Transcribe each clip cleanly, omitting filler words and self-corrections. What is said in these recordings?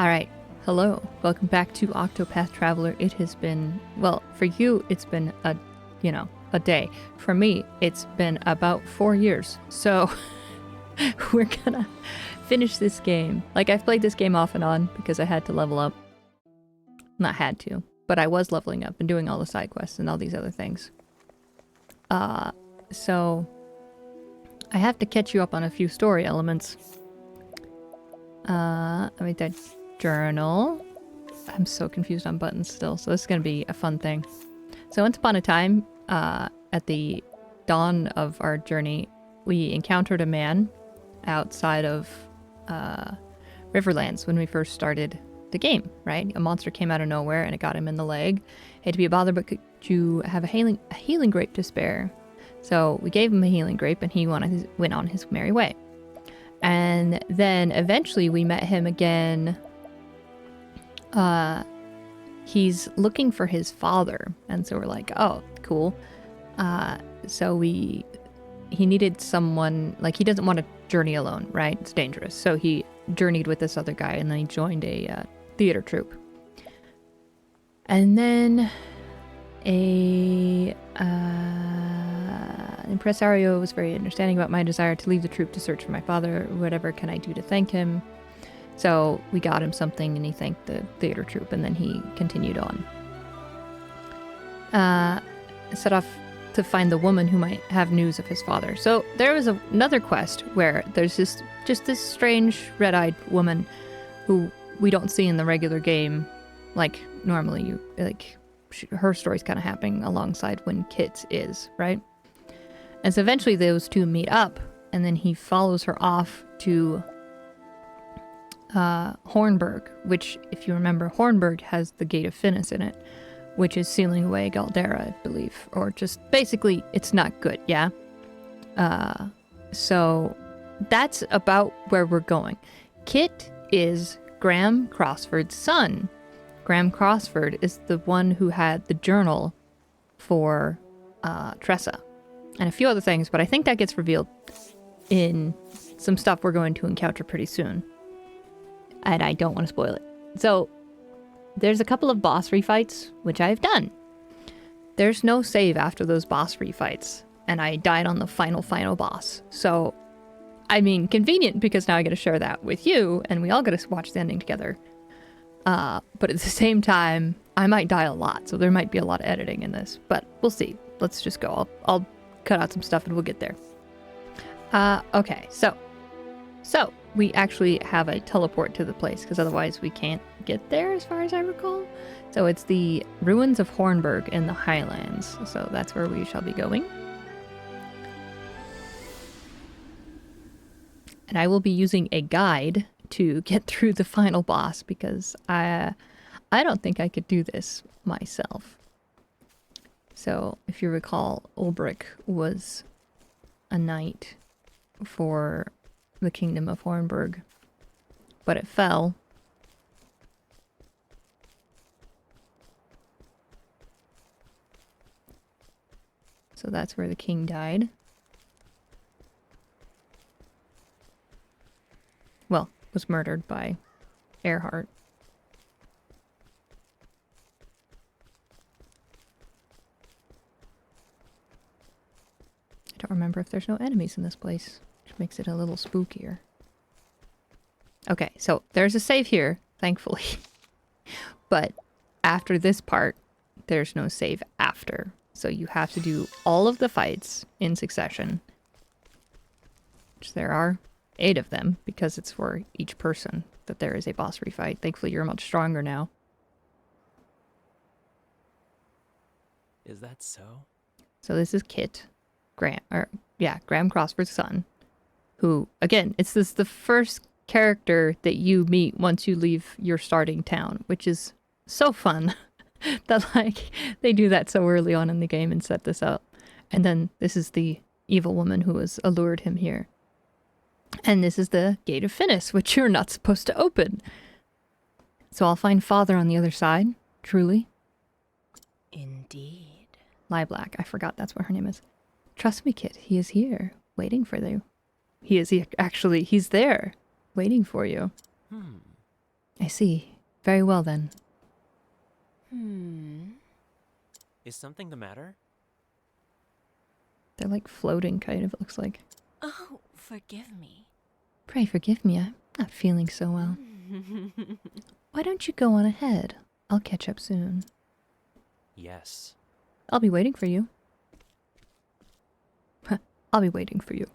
Alright, hello. Welcome back to Octopath Traveler. It has been, well, for you, it's been a day. For me, it's been about 4 years. So, we're gonna finish this game. Like, I've played this game off and on because I had to level up. Not had to, but I was leveling up and doing all the side quests and all these other things. So, I have to catch you up on a few story elements. Let me that journal. I'm so confused on buttons still, so this is gonna be a fun thing. So once upon a time, at the dawn of our journey, we encountered a man outside of Riverlands when we first started the game, right? A monster came out of nowhere and it got him in the leg. Hate to be a bother, but could you have a healing grape to spare? So we gave him a healing grape and he went on his merry way. And then eventually we met him again. He's looking for his father. And so we're like, oh, cool. So he needed someone, like he doesn't want to journey alone, right? It's dangerous. So he journeyed with this other guy and then he joined a theater troupe. And then impresario was very understanding about my desire to leave the troupe to search for my father. Whatever can I do to thank him? So we got him something and he thanked the theater troupe and then he continued on. Set off to find the woman who might have news of his father. So there was another quest where there's just this strange red-eyed woman who we don't see in the regular game. Like normally her story's kind of happening alongside when Kit's is, right? And so eventually those two meet up, and then he follows her off to Hornburg, which, if you remember, Hornburg has the Gate of Finis in it, which is sealing away Galdera, I believe. Or just, basically, it's not good, yeah? So that's about where we're going. Kit is Graham Crossford's son. Graham Crossford is the one who had the journal for Tressa. And a few other things, but I think that gets revealed in some stuff we're going to encounter pretty soon. And I don't want to spoil it. So, there's a couple of boss refights, which I've done. There's no save after those boss refights, and I died on the final boss. So, I mean, convenient, because now I get to share that with you, and we all get to watch the ending together. But at the same time, I might die a lot, so there might be a lot of editing in this. But we'll see. Let's just go. I'll cut out some stuff and we'll get there. Okay, so we actually have a teleport to the place, because otherwise we can't get there, as far as I recall. So it's the ruins of Hornburg in the Highlands. So that's where we shall be going. And I will be using a guide to get through the final boss, because I don't think I could do this myself. So, if you recall, Ulbrich was a knight for the Kingdom of Hornburg, but it fell. So that's where the king died. Well, was murdered by Earhart. I don't remember if there's no enemies in this place, which makes it a little spookier. Okay, so there's a save here, thankfully. But after this part, there's no save after. So you have to do all of the fights in succession. Which there are 8 of them, because it's for each person that there is a boss refight. Thankfully, you're much stronger now. Is that so? So this is Kit. Graham Crossford's son, who, again, it's the first character that you meet once you leave your starting town, which is so fun that, like, they do that so early on in the game and set this up. And then this is the evil woman who has allured him here. And this is the Gate of Finis, which you're not supposed to open. So I'll find father on the other side, truly. Indeed. Lieblack, I forgot that's what her name is. Trust me, Kit, he is here, waiting for you. He's there, waiting for you. I see. Very well then. Is something the matter? They're like floating, kind of, it looks like. Oh, forgive me. Pray forgive me, I'm not feeling so well. Why don't you go on ahead? I'll catch up soon. Yes. I'll be waiting for you. I'll be waiting for you.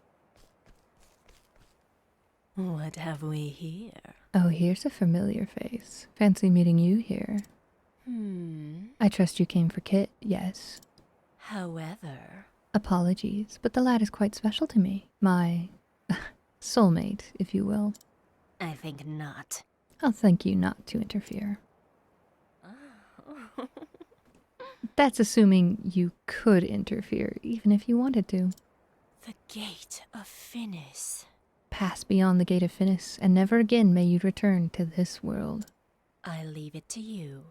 What have we here? Oh, here's a familiar face. Fancy meeting you here. I trust you came for Kit, yes. However... Apologies, but the lad is quite special to me. My soulmate, if you will. I think not. I'll thank you not to interfere. That's assuming you could interfere, even if you wanted to. The Gate of Finis. Pass beyond the Gate of Finis, and never again may you return to this world. I leave it to you.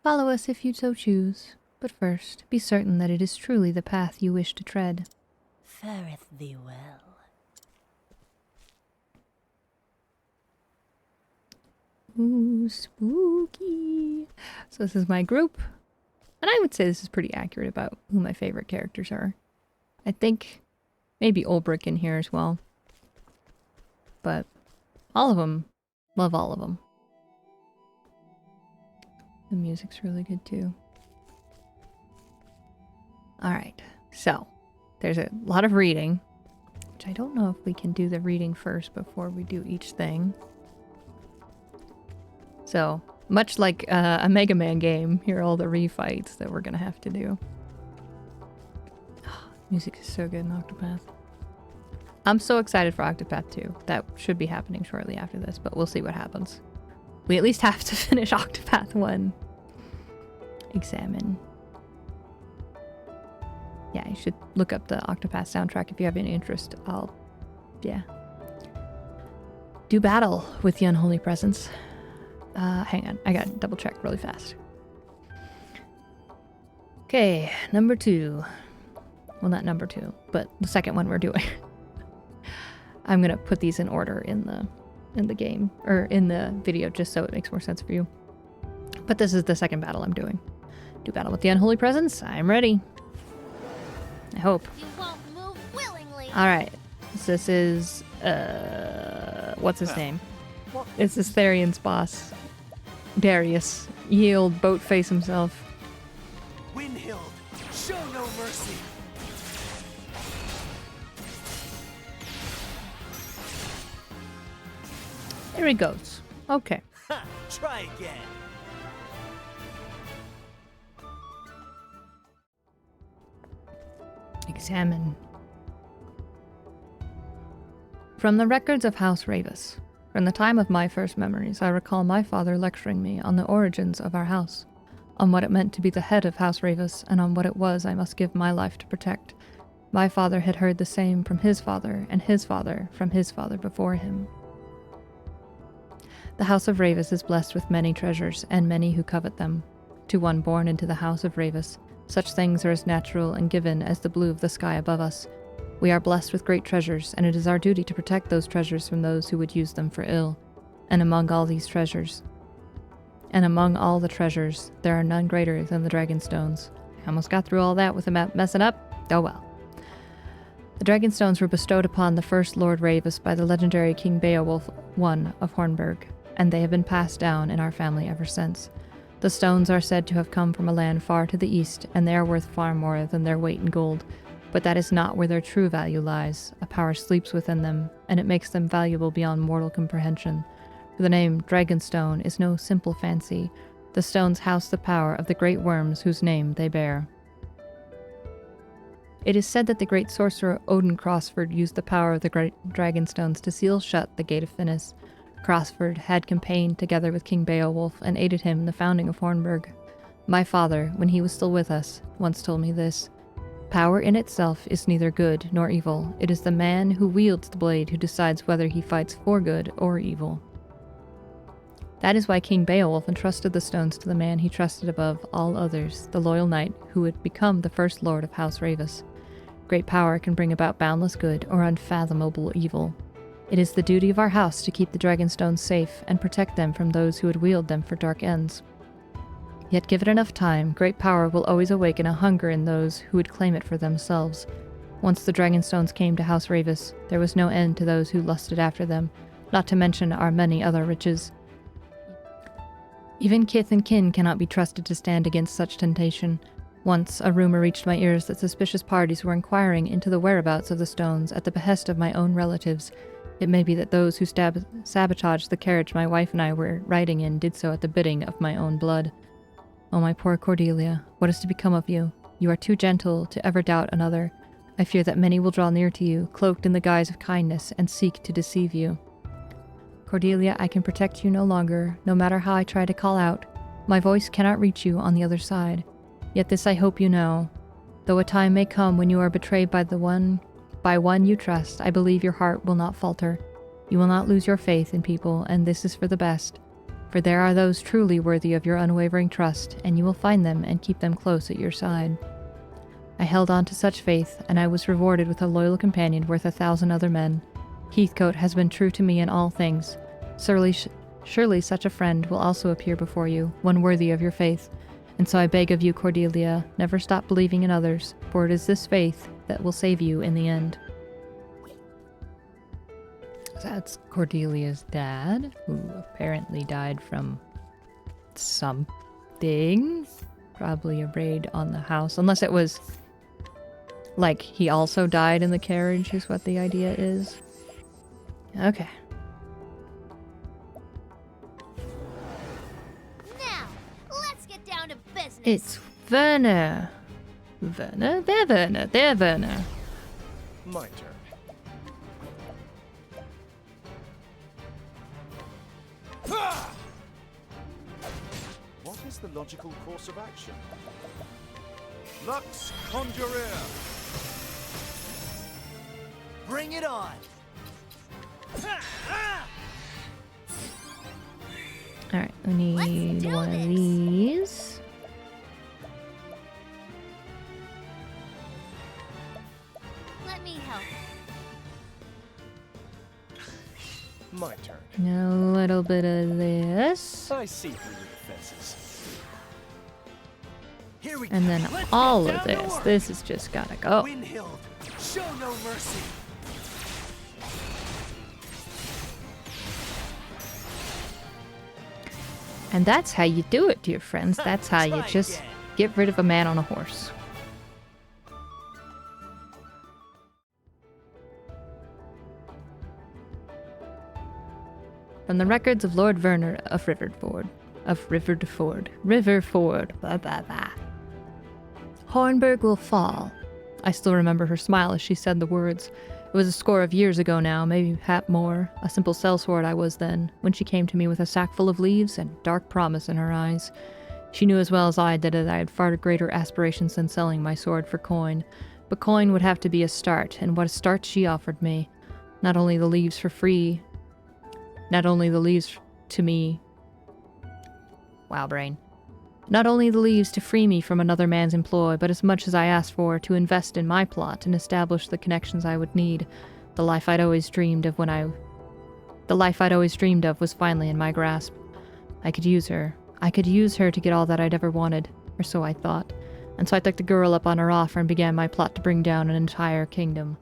Follow us if you so choose, but first, be certain that it is truly the path you wish to tread. Fareth thee well. Ooh, spooky. So this is my group. And I would say this is pretty accurate about who my favorite characters are. I think maybe Ulbrich in here as well. But all of them, love all of them. The music's really good too. Alright, so there's a lot of reading, which I don't know if we can do the reading first before we do each thing. So, much like a Mega Man game, here are all the refights that we're gonna have to do. Music is so good in Octopath. I'm so excited for Octopath 2. That should be happening shortly after this, but we'll see what happens. We at least have to finish Octopath 1. Examine. Yeah, you should look up the Octopath soundtrack if you have any interest. Yeah. Do battle with the unholy presence. Hang on, I gotta double check really fast. Okay, number 2. Well, not number 2, but the second one we're doing. I'm gonna put these in order in the game, or in the video, just so it makes more sense for you. But this is the second battle I'm doing. Do battle with the unholy presence. I'm ready. I hope. You won't move willingly. Alright. So this is what's his name? It's this Therian's boss. Darius. Yield boat face himself. Windhild, show no mercy. There he goes. Okay. Ha! Try again. Examine. From the records of House Ravis, from the time of my first memories, I recall my father lecturing me on the origins of our house, on what it meant to be the head of House Ravis, and on what it was I must give my life to protect. My father had heard the same from his father, and his father from his father before him. The House of Ravis is blessed with many treasures, and many who covet them. To one born into the House of Ravis, such things are as natural and given as the blue of the sky above us. We are blessed with great treasures, and it is our duty to protect those treasures from those who would use them for ill. And among all the treasures, there are none greater than the Dragonstones. I almost got through all that with a map messing up. Oh well. The Dragonstones were bestowed upon the first Lord Ravis by the legendary King Beowulf I of Hornburg, and they have been passed down in our family ever since. The stones are said to have come from a land far to the east, and they are worth far more than their weight in gold. But that is not where their true value lies. A power sleeps within them, and it makes them valuable beyond mortal comprehension. For the name Dragonstone is no simple fancy. The stones house the power of the great worms whose name they bear. It is said that the great sorcerer Odin Crossford used the power of the great Dragonstones to seal shut the Gate of Finis. Crossford had campaigned together with King Beowulf and aided him in the founding of Hornburg. My father, when he was still with us, once told me this. Power in itself is neither good nor evil. It is the man who wields the blade who decides whether he fights for good or evil. That is why King Beowulf entrusted the stones to the man he trusted above all others, the loyal knight who would become the first lord of House Ravis. Great power can bring about boundless good or unfathomable evil. It is the duty of our house to keep the Dragonstones safe and protect them from those who would wield them for dark ends. Yet give it enough time, great power will always awaken a hunger in those who would claim it for themselves. Once the Dragonstones came to House Ravis, there was no end to those who lusted after them, not to mention our many other riches. Even kith and kin cannot be trusted to stand against such temptation. Once, a rumor reached my ears that suspicious parties were inquiring into the whereabouts of the stones at the behest of my own relatives. It may be that those who sabotaged the carriage my wife and I were riding in did so at the bidding of my own blood. Oh, my poor Cordelia, what is to become of you? You are too gentle to ever doubt another. I fear that many will draw near to you, cloaked in the guise of kindness, and seek to deceive you. Cordelia, I can protect you no longer, no matter how I try to call out. My voice cannot reach you on the other side. Yet this I hope you know. Though a time may come when you are betrayed by one you trust, I believe your heart will not falter. You will not lose your faith in people, and this is for the best. For there are those truly worthy of your unwavering trust, and you will find them and keep them close at your side. I held on to such faith, and I was rewarded with a loyal companion worth 1,000 other men. Heathcote has been true to me in all things. Surely such a friend will also appear before you, one worthy of your faith. And so I beg of you, Cordelia, never stop believing in others, for it is this faith that will save you in the end. That's Cordelia's dad, who apparently died from something. Probably a raid on the house. Unless it was, like, he also died in the carriage, is what the idea is. Okay. Now, let's get down to business. It's Werner. Werner? There, Werner. My turn. What is the logical course of action? Lux Conjurer! Bring it on! Alright, we need do one of this. these. Let me help. My turn. A little bit of this. I see through your defenses. Here we go. And then Let's all get of down to this. work. This is just gotta go. Windhild, show no mercy. And that's how you do it, dear friends. That's how you Try just again. get rid of a man on a horse. From the records of Lord Werner of Riverford. Blah, blah, blah. Hornburg will fall. I still remember her smile as she said the words. It was a score of years ago now, maybe half more. A simple sellsword I was then, when she came to me with a sack full of leaves and dark promise in her eyes. She knew as well as I did that I had far greater aspirations than selling my sword for coin. But coin would have to be a start, and what a start she offered me. Not only the leaves for free, not only the leaves to me. Wow, brain. Not only the leaves to free me from another man's employ, but as much as I asked for to invest in my plot and establish the connections I would need. The life I'd always dreamed of was finally in my grasp. I could use her. I could use her to get all that I'd ever wanted, or so I thought. And so I took the girl up on her offer and began my plot to bring down an entire kingdom.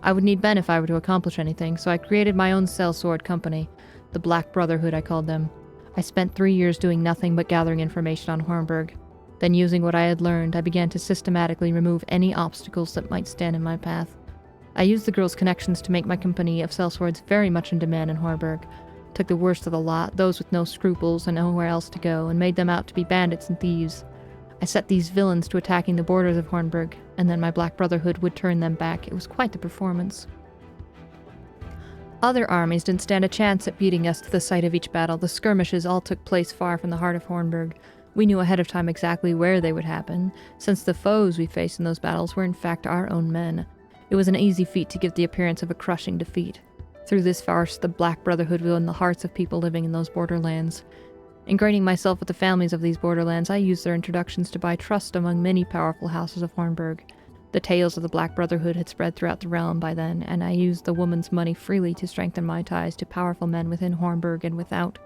I would need men if I were to accomplish anything, so I created my own sellsword company. The Black Brotherhood, I called them. I spent 3 years doing nothing but gathering information on Hornburg. Then, using what I had learned, I began to systematically remove any obstacles that might stand in my path. I used the girl's connections to make my company of sellswords very much in demand in Hornburg. Took the worst of the lot, those with no scruples and nowhere else to go, and made them out to be bandits and thieves. I set these villains to attacking the borders of Hornburg, and then my Black Brotherhood would turn them back. It was quite the performance. Other armies didn't stand a chance at beating us to the site of each battle. The skirmishes all took place far from the heart of Hornburg. We knew ahead of time exactly where they would happen, since the foes we faced in those battles were in fact our own men. It was an easy feat to give the appearance of a crushing defeat. Through this farce, the Black Brotherhood won the hearts of people living in those borderlands. Ingraining myself with the families of these borderlands, I used their introductions to buy trust among many powerful houses of Hornburg. The tales of the Black Brotherhood had spread throughout the realm by then, and I used the woman's money freely to strengthen my ties to powerful men within Hornburg and without.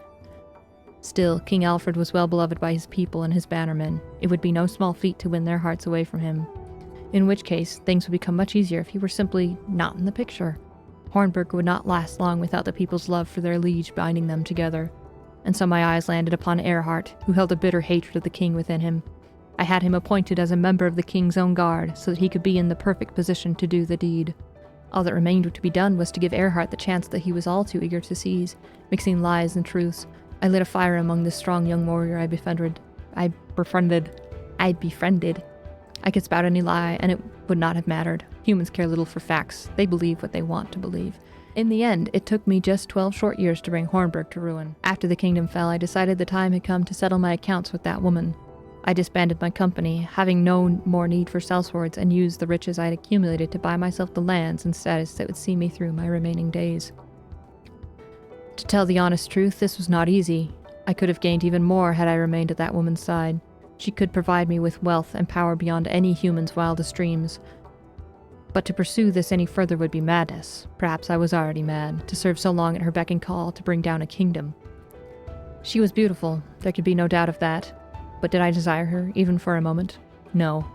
Still, King Alfred was well beloved by his people and his bannermen. It would be no small feat to win their hearts away from him. In which case, things would become much easier if he were simply not in the picture. Hornburg would not last long without the people's love for their liege binding them together. And so my eyes landed upon Earhart, who held a bitter hatred of the king within him. I had him appointed as a member of the king's own guard, so that he could be in the perfect position to do the deed. All that remained to be done was to give Earhart the chance that he was all too eager to seize, mixing lies and truths. I lit a fire among this strong young warrior I'd befriended. I could spout any lie, and it would not have mattered. Humans care little for facts. They believe what they want to believe. In the end, it took me just 12 short years to bring Hornburg to ruin. After the kingdom fell, I decided the time had come to settle my accounts with that woman. I disbanded my company, having no more need for sellswords, and used the riches I had accumulated to buy myself the lands and status that would see me through my remaining days. To tell the honest truth, this was not easy. I could have gained even more had I remained at that woman's side. She could provide me with wealth and power beyond any human's wildest dreams. But to pursue this any further would be madness. Perhaps I was already mad, to serve so long at her beck and call to bring down a kingdom. She was beautiful, there could be no doubt of that. But did I desire her, even for a moment? No.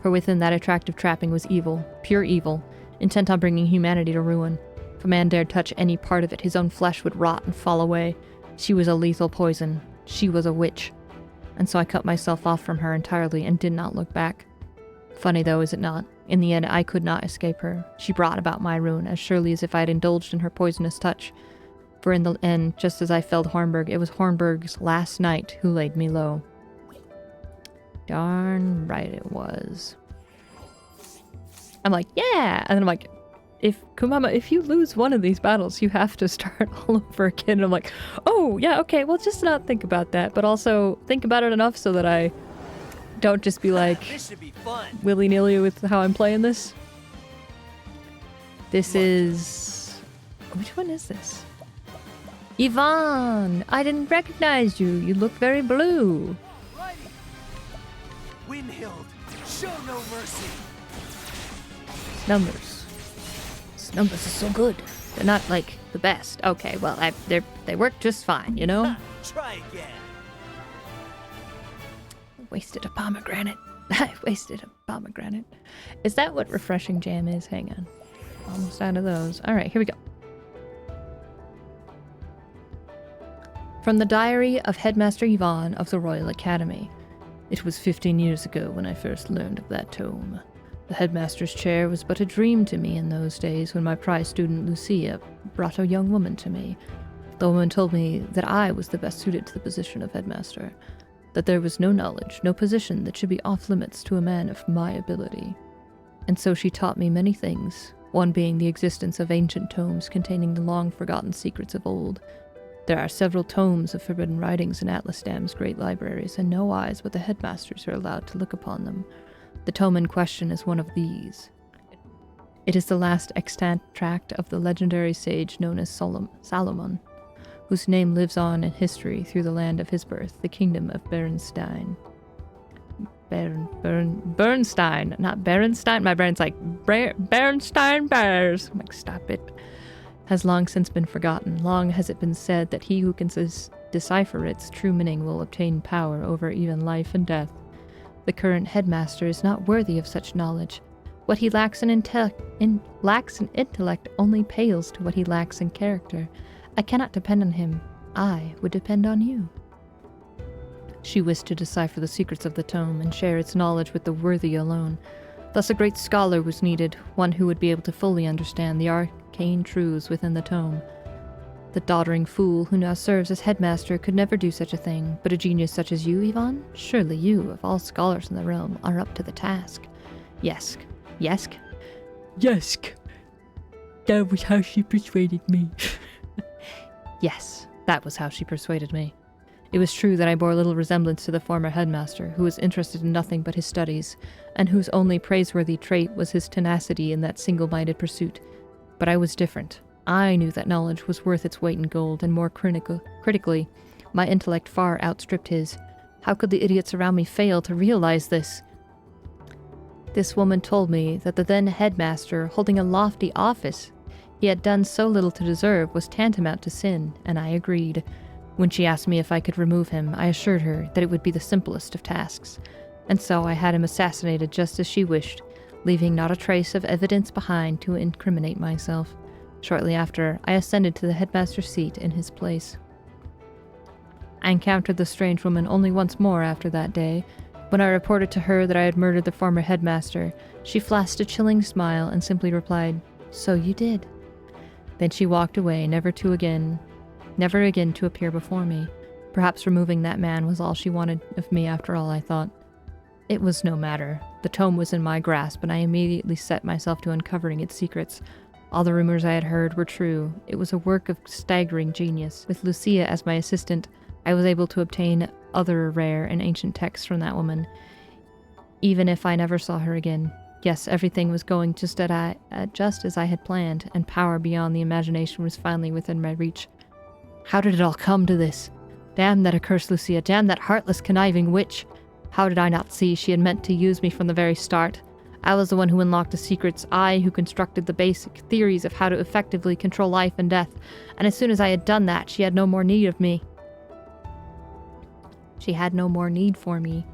For within that attractive trapping was evil, pure evil, intent on bringing humanity to ruin. If a man dared touch any part of it, his own flesh would rot and fall away. She was a lethal poison. She was a witch. And so I cut myself off from her entirely and did not look back. Funny though, is it not? In the end, I could not escape her. She brought about my ruin as surely as if I had indulged in her poisonous touch. For in the end, just as I felled Hornburg, it was Hornburg's last knight who laid me low. Darn right it was. I'm like, yeah! And then I'm like, Kumama, if you lose one of these battles, you have to start all over again. And I'm like, oh, yeah, okay, well, just not think about that, but also think about it enough so that I don't just be like This should be fun. willy-nilly with how I'm playing this. This is... Which one is this? Yvonne! I didn't recognize you. You look very blue. Righty. Windhild, show no mercy. Numbers. These numbers are so good. They're not, like, the best. Okay, well, they work just fine, you know? Try again. Wasted a pomegranate. I wasted a pomegranate. Is that what refreshing jam is? Hang on. Almost out of those. Alright, here we go. From the diary of Headmaster Yvonne of the Royal Academy. It was 15 years ago when I first learned of that tome. The headmaster's chair was but a dream to me in those days when my prize student Lucia brought a young woman to me. The woman told me that I was the best suited to the position of headmaster, that there was no knowledge, no position that should be off limits to a man of my ability. And so she taught me many things, one being the existence of ancient tomes containing the long-forgotten secrets of old. There are several tomes of forbidden writings in Atlasdam's great libraries, and no eyes but the headmasters are allowed to look upon them. The tome in question is one of these. It is the last extant tract of the legendary sage known as Salomon, whose name lives on in history through the land of his birth, the kingdom of Bernstein. Bernstein, not Berenstein. My brain's like, Bernstein Bears. I'm like, stop it. Has long since been forgotten. Long has it been said that he who can decipher its true meaning will obtain power over even life and death. The current headmaster is not worthy of such knowledge. What he lacks in intellect only pales to what he lacks in character. I cannot depend on him. I would depend on you. She wished to decipher the secrets of the tome and share its knowledge with the worthy alone. Thus a great scholar was needed, one who would be able to fully understand the arcane truths within the tome. The doddering fool who now serves as headmaster could never do such a thing, but a genius such as you, Yvonne? Surely you, of all scholars in the realm, are up to the task. Yesk. Yesk? Yesk! That was how she persuaded me. Yes, that was how she persuaded me. It was true that I bore little resemblance to the former headmaster, who was interested in nothing but his studies, and whose only praiseworthy trait was his tenacity in that single-minded pursuit. But I was different. I knew that knowledge was worth its weight in gold, and more critically, my intellect far outstripped his. How could the idiots around me fail to realize this? This woman told me that the then headmaster, holding a lofty office he had done so little to deserve, was tantamount to sin, and I agreed. When she asked me if I could remove him, I assured her that it would be the simplest of tasks, and so I had him assassinated just as she wished, leaving not a trace of evidence behind to incriminate myself. Shortly after, I ascended to the headmaster's seat in his place. I encountered the strange woman only once more after that day. When I reported to her that I had murdered the former headmaster, she flashed a chilling smile and simply replied, "So you did." Then she walked away, never again to appear before me. Perhaps removing that man was all she wanted of me after all, I thought. It was no matter. The tome was in my grasp, and I immediately set myself to uncovering its secrets. All the rumors I had heard were true. It was a work of staggering genius. With Lucia as my assistant, I was able to obtain other rare and ancient texts from that woman, even if I never saw her again. Yes, everything was going just as I had planned, and power beyond the imagination was finally within my reach. How did it all come to this? Damn that accursed Lucia, damn that heartless, conniving witch! How did I not see she had meant to use me from the very start? I was the one who unlocked the secrets, I who constructed the basic theories of how to effectively control life and death, and as soon as I had done that, she had no more need of me. She had no more need for me.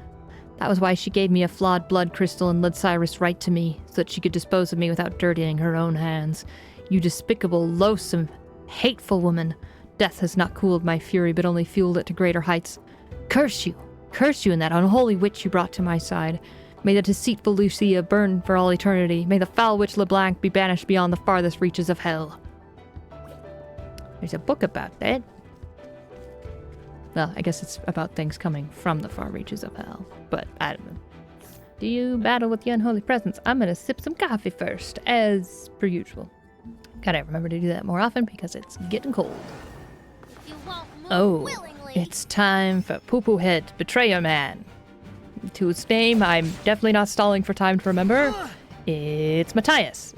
That was why she gave me a flawed blood crystal and led Cyrus right to me, so that she could dispose of me without dirtying her own hands. You despicable, loathsome, hateful woman. Death has not cooled my fury, but only fueled it to greater heights. Curse you and that unholy witch you brought to my side. May the deceitful Lucia burn for all eternity. May the foul witch LeBlanc be banished beyond the farthest reaches of hell. There's a book about that. Well, I guess it's about things coming from the far reaches of hell, but I don't know. Do you battle with the unholy presence? I'm gonna sip some coffee first, as per usual. Gotta remember to do that more often because it's getting cold. You won't move Oh, willingly. it's time for Poo Poo Head, Betrayer Man. To its name, I'm definitely not stalling for time to remember. It's Matthias.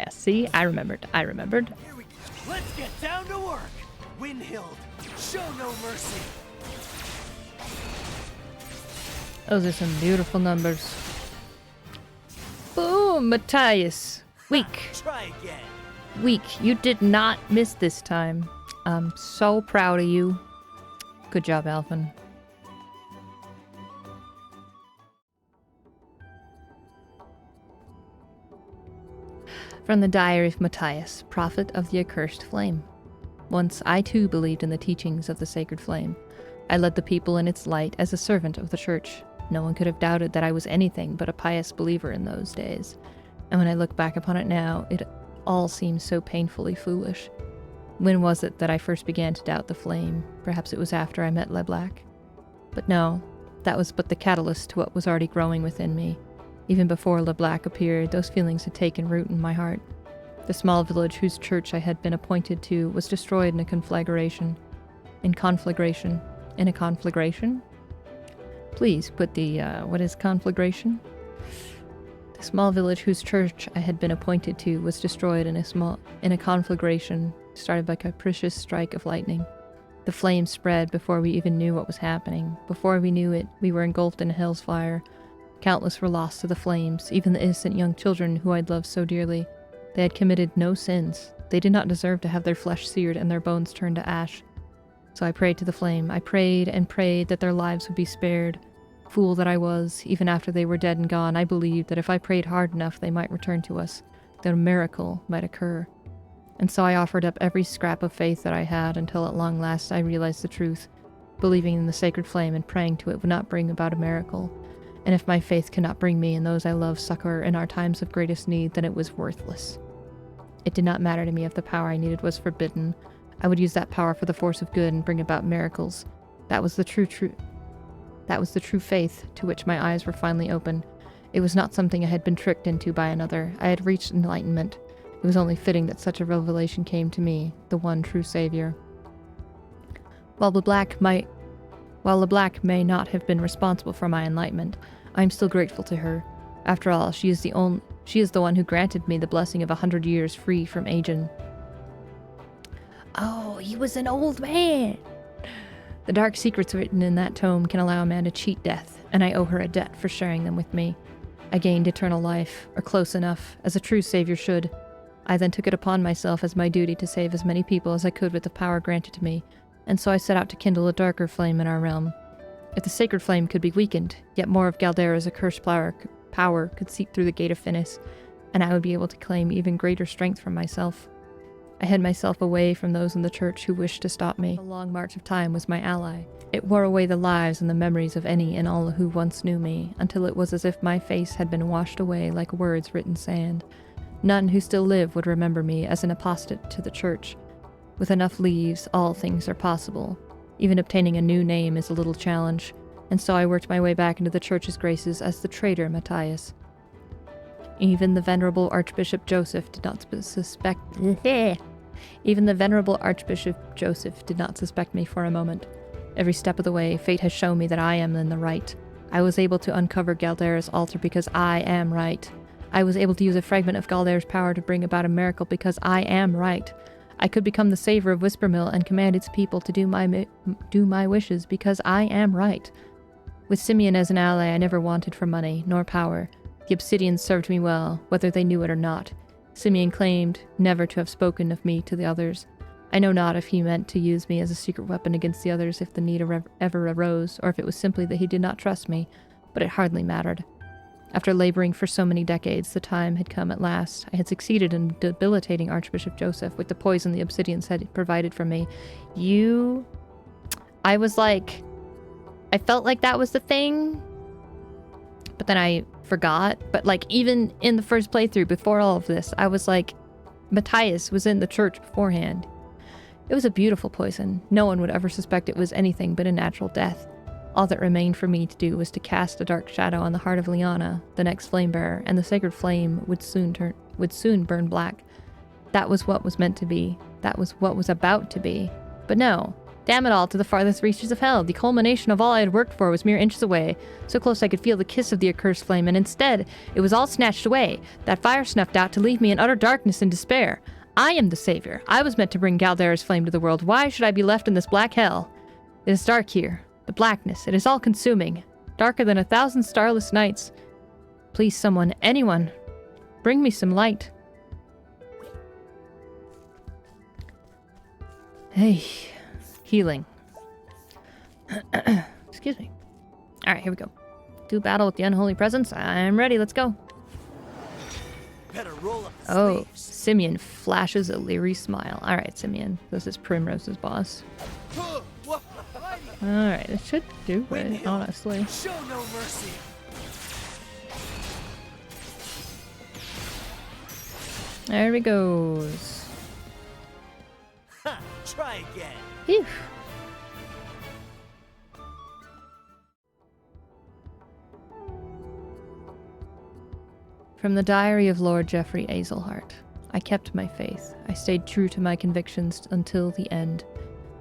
See, I remembered. Here we go. Let's get down to work. Windhild, show no mercy. Those are some beautiful numbers. Boom, Matthias. Weak. Try again. Weak. You did not miss this time. I'm so proud of you. Good job, Alvin. From the Diary of Matthias, Prophet of the Accursed Flame. Once I too believed in the teachings of the Sacred Flame. I led the people in its light as a servant of the Church. No one could have doubted that I was anything but a pious believer in those days. And when I look back upon it now, it all seems so painfully foolish. When was it that I first began to doubt the flame? Perhaps it was after I met LeBlanc. But no, that was but the catalyst to what was already growing within me. Even before LeBlanc appeared, those feelings had taken root in my heart. The small village whose church I had been appointed to was destroyed in a conflagration. In a conflagration? Please put the, what is conflagration? The small village whose church I had been appointed to was destroyed in a conflagration started by a capricious strike of lightning. The flames spread before we even knew what was happening. Before we knew it, we were engulfed in a hell's fire. Countless were lost to the flames, even the innocent young children who I'd loved so dearly. They had committed no sins. They did not deserve to have their flesh seared and their bones turned to ash. So I prayed to the flame. I prayed and prayed that their lives would be spared. Fool that I was, even after they were dead and gone, I believed that if I prayed hard enough, they might return to us, that a miracle might occur. And so I offered up every scrap of faith that I had until at long last I realized the truth. Believing in the sacred flame and praying to it would not bring about a miracle. And if my faith cannot bring me and those I love succor in our times of greatest need, then it was worthless. It did not matter to me if the power I needed was forbidden. I would use that power for the force of good and bring about miracles. That was the true faith to which my eyes were finally open. It was not something I had been tricked into by another. I had reached enlightenment. It was only fitting that such a revelation came to me, the one true savior. While LeBlanc may not have been responsible for my enlightenment, I am still grateful to her. After all, she is the one who granted me the blessing of 100 years free from aging. Oh, he was an old man! The dark secrets written in that tome can allow a man to cheat death, and I owe her a debt for sharing them with me. I gained eternal life, or close enough, as a true savior should. I then took it upon myself as my duty to save as many people as I could with the power granted to me, and so I set out to kindle a darker flame in our realm. If the sacred flame could be weakened, yet more of Galdera's accursed power could seep through the gate of Finis, and I would be able to claim even greater strength for myself. I hid myself away from those in the church who wished to stop me. The long march of time was my ally. It wore away the lives and the memories of any and all who once knew me, until it was as if my face had been washed away like words written sand. None who still live would remember me as an apostate to the church. With enough leaves, all things are possible. Even obtaining a new name is a little challenge, and so I worked my way back into the church's graces as the traitor Matthias. Even the venerable Archbishop Joseph did not suspect me for a moment. Every step of the way, fate has shown me that I am in the right. I was able to uncover Galdera's altar because I am right. I was able to use a fragment of Galdera's power to bring about a miracle because I am right. I could become the savior of Whispermill and command its people to do my wishes because I am right. With Simeon as an ally, I never wanted for money, nor power. The Obsidians served me well, whether they knew it or not. Simeon claimed never to have spoken of me to the others. I know not if he meant to use me as a secret weapon against the others if the need ever arose, or if it was simply that he did not trust me, but it hardly mattered. After laboring for so many decades, the time had come at last. I had succeeded in debilitating Archbishop Joseph with the poison the Obsidians had provided for me. I was like, I felt like that was the thing, but then I forgot. But like, even in the first playthrough before all of this, I was like, Matthias was in the church beforehand. It was a beautiful poison. No one would ever suspect it was anything but a natural death. All that remained for me to do was to cast a dark shadow on the heart of Liana, the next flamebearer, and the sacred flame would soon burn black. That was what was meant to be. That was what was about to be. But no. Damn it all, to the farthest reaches of hell. The culmination of all I had worked for was mere inches away, so close I could feel the kiss of the accursed flame, and instead, it was all snatched away, that fire snuffed out to leave me in utter darkness and despair. I am the savior. I was meant to bring Galdera's flame to the world. Why should I be left in this black hell? It is dark here. The blackness, it is all-consuming. Darker than 1,000 starless nights. Please, someone, anyone, bring me some light. Hey, healing. Excuse me. Alright, here we go. Do battle with the unholy presence. I'm ready, let's go. Better roll up the Oh, sleeves. Simeon flashes a leery smile. Alright, Simeon. This is Primrose's boss. Alright, it should do it, honestly. Show no mercy. There he goes. Ha! Try again. Phew. From the diary of Lord Geoffrey Azelhart. I kept my faith. I stayed true to my convictions until the end.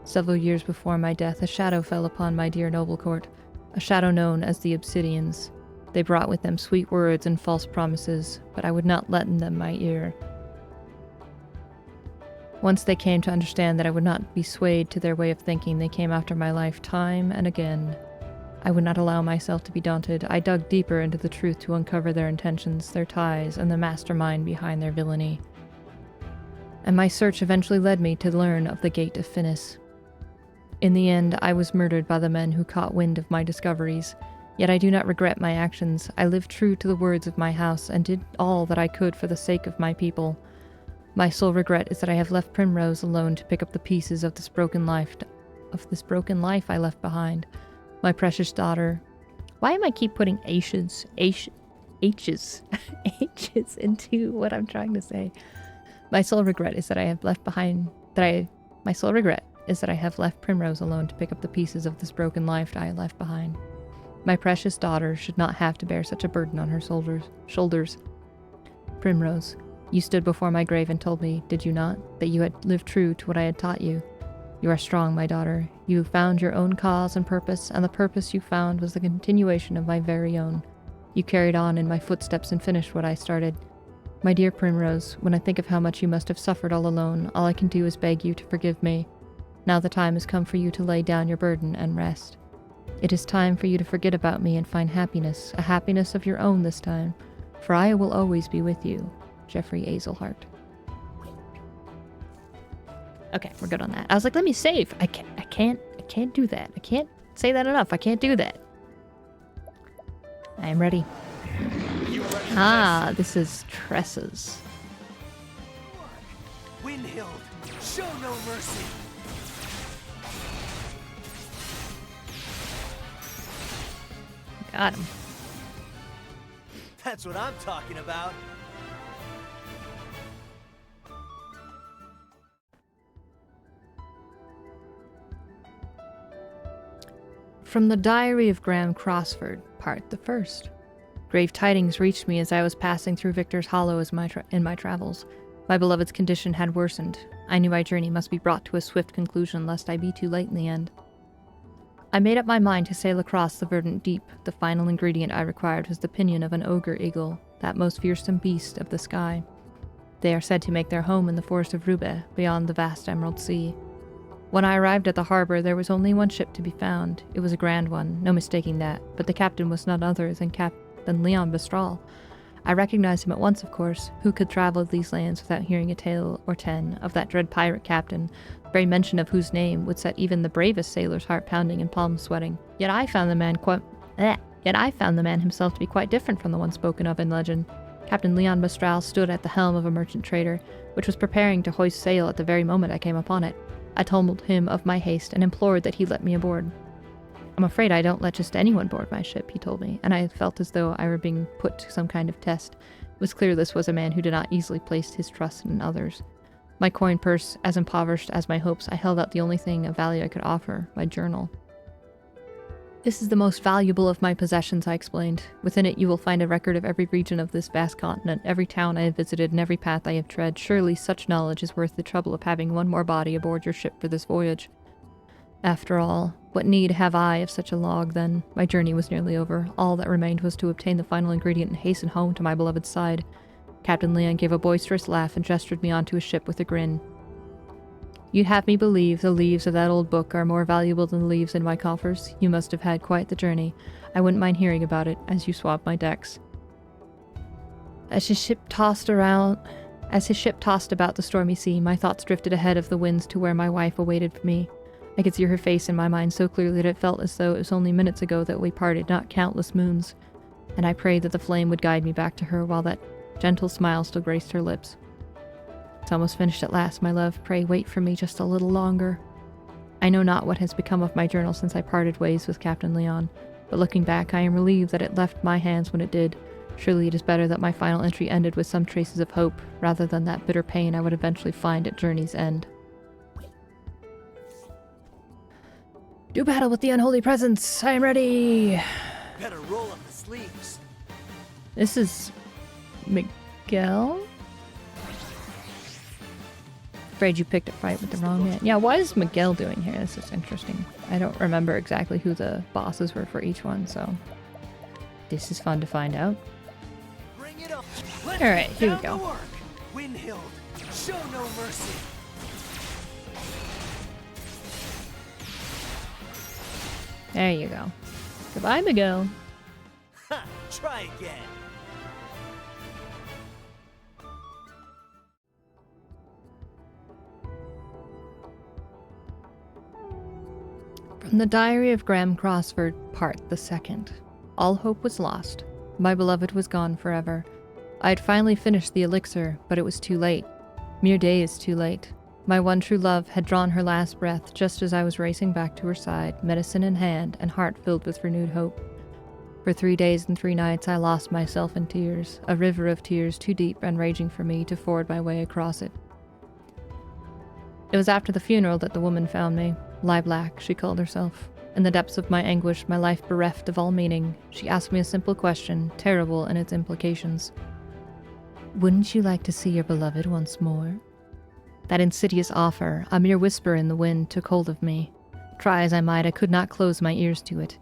Several years before my death, a shadow fell upon my dear noble court, a shadow known as the Obsidians. They brought with them sweet words and false promises, but I would not lend them my ear. Once they came to understand that I would not be swayed to their way of thinking, they came after my life time and again. I would not allow myself to be daunted. I dug deeper into the truth to uncover their intentions, their ties, and the mastermind behind their villainy. And my search eventually led me to learn of the Gate of Finis. In the end, I was murdered by the men who caught wind of my discoveries. Yet I do not regret my actions. I lived true to the words of my house and did all that I could for the sake of my people. My sole regret is that I have left Primrose alone to pick up the pieces of this broken life I left behind. My precious daughter. Why am I keep putting H's into what I'm trying to say? My sole regret is that I have left Primrose alone to pick up the pieces of this broken life I left behind. My precious daughter should not have to bear such a burden on her shoulders. Primrose, you stood before my grave and told me, did you not, that you had lived true to what I had taught you? You are strong, my daughter. You found your own cause and purpose, and the purpose you found was the continuation of my very own. You carried on in my footsteps and finished what I started. My dear Primrose, when I think of how much you must have suffered all alone, all I can do is beg you to forgive me. Now the time has come for you to lay down your burden and rest. It is time for you to forget about me and find happiness, a happiness of your own this time, for I will always be with you, Jeffrey Azelhart. Okay, we're good on that. I was like, let me save. I can't do that. I can't say that enough. I can't do that. I am ready. Ah, this is Tresses. Windhild, show no mercy. Got him. That's what I'm talking about. From the Diary of Graham Crossford, Part the First. Grave tidings reached me as I was passing through Victor's Hollow in my travels. My beloved's condition had worsened. I knew my journey must be brought to a swift conclusion, lest I be too late in the end. I made up my mind to sail across the verdant deep. The final ingredient I required was the pinion of an ogre eagle, that most fearsome beast of the sky. They are said to make their home in the forest of Rube, beyond the vast Emerald Sea. When I arrived at the harbor, there was only one ship to be found. It was a grand one, no mistaking that, but the captain was none other than Leon Bestral. I recognized him at once, of course. Who could travel these lands without hearing a tale or 10 of that dread pirate captain, the very mention of whose name would set even the bravest sailor's heart pounding and palms sweating? Yet I found the man himself to be quite different from the one spoken of in legend. Captain Leon Bestral stood at the helm of a merchant trader, which was preparing to hoist sail at the very moment I came upon it. I told him of my haste and implored that he let me aboard. I'm afraid I don't let just anyone board my ship, he told me, and I felt as though I were being put to some kind of test. It was clear this was a man who did not easily place his trust in others. My coin purse, as impoverished as my hopes, I held out the only thing of value I could offer, my journal. This is the most valuable of my possessions, I explained. Within it you will find a record of every region of this vast continent, every town I have visited, and every path I have tread. Surely such knowledge is worth the trouble of having one more body aboard your ship for this voyage. After all, what need have I of such a log, then? My journey was nearly over. All that remained was to obtain the final ingredient and hasten home to my beloved's side. Captain Leon gave a boisterous laugh and gestured me onto his ship with a grin. You'd have me believe the leaves of that old book are more valuable than the leaves in my coffers. You must have had quite the journey. I wouldn't mind hearing about it as you swabbed my decks. As his ship tossed about the stormy sea, my thoughts drifted ahead of the winds to where my wife awaited me. I could see her face in my mind so clearly that it felt as though it was only minutes ago that we parted, not countless moons. And I prayed that the flame would guide me back to her while that gentle smile still graced her lips. It's almost finished at last, my love. Pray wait for me just a little longer. I know not what has become of my journal since I parted ways with Captain Leon, but looking back, I am relieved that it left my hands when it did. Surely it is better that my final entry ended with some traces of hope, rather than that bitter pain I would eventually find at journey's end. Do battle with the unholy presence! I am ready! Better roll up the sleeves. This is... Miguel? Afraid you picked a fight with the wrong man. Yeah, what is Miguel doing here? This is interesting. I don't remember exactly who the bosses were for each one, so... This is fun to find out. Bring it up. Alright, here we go. Windhild, show no mercy. There you go. Goodbye, Miguel. Ha! Try again. From the Diary of Graham Crossford, Part the Second. All hope was lost. My beloved was gone forever. I had finally finished the elixir, but it was too late. Mere days too late. My one true love had drawn her last breath just as I was racing back to her side, medicine in hand and heart filled with renewed hope. For 3 days and 3 nights I lost myself in tears, a river of tears too deep and raging for me to ford my way across it. It was after the funeral that the woman found me. Lie Black, she called herself. In the depths of my anguish, my life bereft of all meaning, she asked me a simple question, terrible in its implications. Wouldn't you like to see your beloved once more? That insidious offer, a mere whisper in the wind, took hold of me. Try as I might, I could not close my ears to it.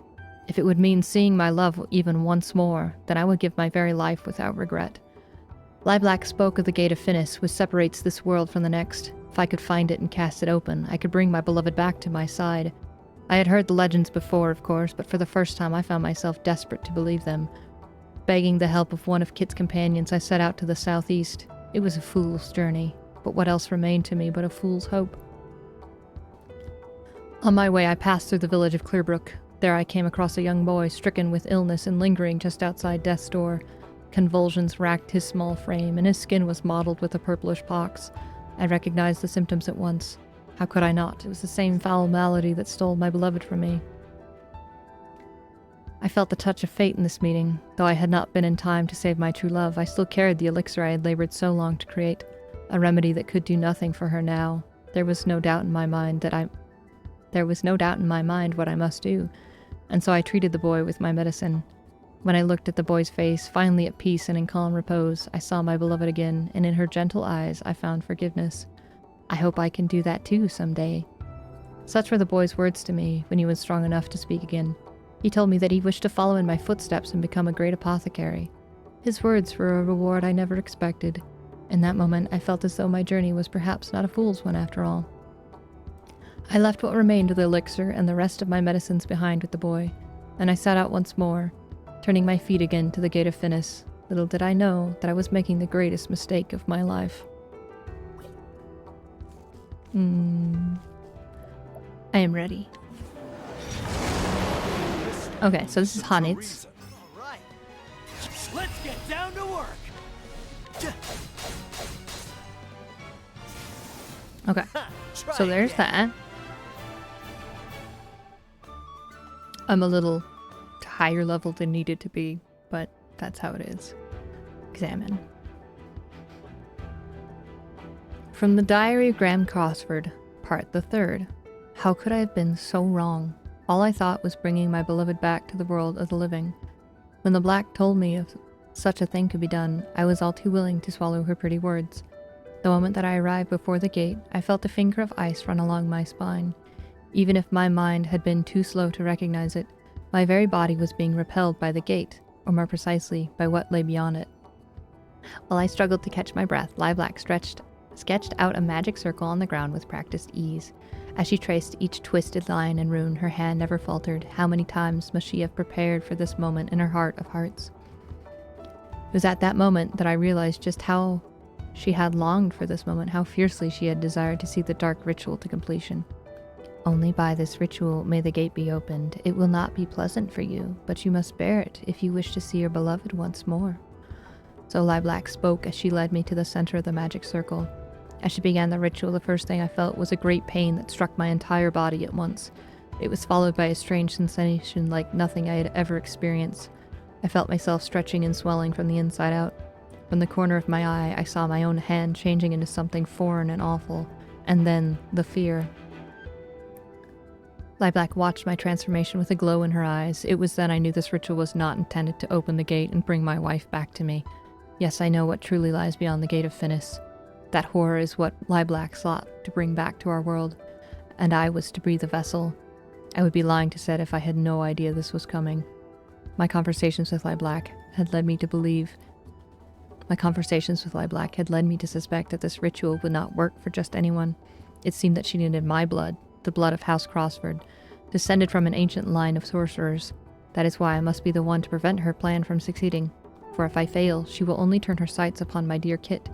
If it would mean seeing my love even once more, then I would give my very life without regret. Lie Black spoke of the Gate of Finis, which separates this world from the next. If I could find it and cast it open, I could bring my beloved back to my side. I had heard the legends before, of course, but for the first time I found myself desperate to believe them. Begging the help of one of Kit's companions, I set out to the southeast. It was a fool's journey, but what else remained to me but a fool's hope? On my way, I passed through the village of Clearbrook. There I came across a young boy stricken with illness and lingering just outside death's door. Convulsions racked his small frame, and his skin was mottled with a purplish pox. I recognized the symptoms at once. How could I not? It was the same foul malady that stole my beloved from me. I felt the touch of fate in this meeting. Though I had not been in time to save my true love, I still carried the elixir I had labored so long to create, a remedy that could do nothing for her now. There was no doubt in my mind what I must do, and so I treated the boy with my medicine. When I looked at the boy's face, finally at peace and in calm repose, I saw my beloved again, and in her gentle eyes I found forgiveness. I hope I can do that too someday. Such were the boy's words to me when he was strong enough to speak again. He told me that he wished to follow in my footsteps and become a great apothecary. His words were a reward I never expected. In that moment, I felt as though my journey was perhaps not a fool's one after all. I left what remained of the elixir and the rest of my medicines behind with the boy, and I set out once more, turning my feet again to the gate of Finis. Little did I know that I was making the greatest mistake of my life. I am ready. Okay, so this is Hanitz. All right. Let's get down to work. Okay, so there's that. I'm a little higher level than needed to be, but that's how it is. Examine. From the Diary of Graham Crossford, Part the Third. How could I have been so wrong? All I thought was bringing my beloved back to the world of the living. When the Black told me if such a thing could be done, I was all too willing to swallow her pretty words. The moment that I arrived before the gate, I felt a finger of ice run along my spine. Even if my mind had been too slow to recognize it, my very body was being repelled by the gate, or more precisely, by what lay beyond it. While I struggled to catch my breath, Lilac sketched out a magic circle on the ground with practiced ease. As she traced each twisted line and rune, her hand never faltered. How many times must she have prepared for this moment in her heart of hearts? It was at that moment that I realized just how she had longed for this moment, how fiercely she had desired to see the dark ritual to completion. Only by this ritual may the gate be opened. It will not be pleasant for you, but you must bear it if you wish to see your beloved once more. So Lilac spoke as she led me to the center of the magic circle. As she began the ritual, the first thing I felt was a great pain that struck my entire body at once. It was followed by a strange sensation like nothing I had ever experienced. I felt myself stretching and swelling from the inside out. From the corner of my eye, I saw my own hand changing into something foreign and awful. And then, the fear. Lilac watched my transformation with a glow in her eyes. It was then I knew this ritual was not intended to open the gate and bring my wife back to me. Yes, I know what truly lies beyond the gate of Finis. That horror is what Lilac sought to bring back to our world, and I was to be the vessel. I would be lying to say if I had no idea this was coming. My conversations with Lilac had led me to suspect that this ritual would not work for just anyone. It seemed that she needed my blood, the blood of House Crossford, descended from an ancient line of sorcerers. That is why I must be the one to prevent her plan from succeeding, for if I fail, she will only turn her sights upon my dear Kit.